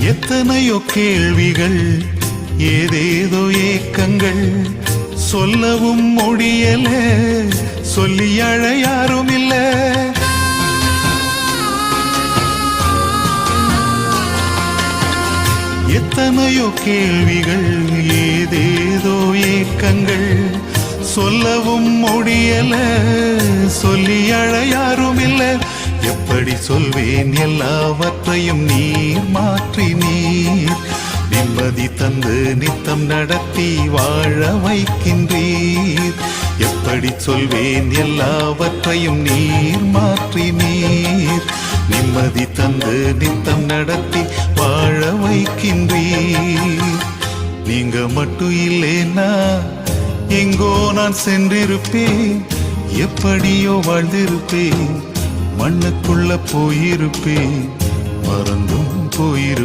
எத்தனையோ கேள்விகள், ஏதேதோ ஏக்கங்கள், சொல்லவும் முடியல, சொல்லி அழ யாரும் இல்ல. எத்தனையோ கேள்விகள், ஏதேதோ ஏக்கங்கள், சொல்லவும் முடியல, சொல்லி அழ யாரும் இல்ல. எப்படி சொல்வேன் எல்லாவற்றையும் நீர் மாற்றி நீர் நிம்மதி தந்து நித்தம் நடத்தி வாழ வைக்கின்றீர். எப்படி சொல்வேன் எல்லாவற்றையும் நீர் மாற்றி நீர் நிம்மதி தந்து நித்தம் நடத்தி வாழ வைக்கின்றீர். நீங்க மட்டும் இல்லைன்னா எங்கோ நான் சென்றிருப்பேன், எப்படியோ வாழ்ந்திருப்பேன், மண்ணுக்குள்ள போயிருப்பேன், மறந்தும் போயிருப்பேன்.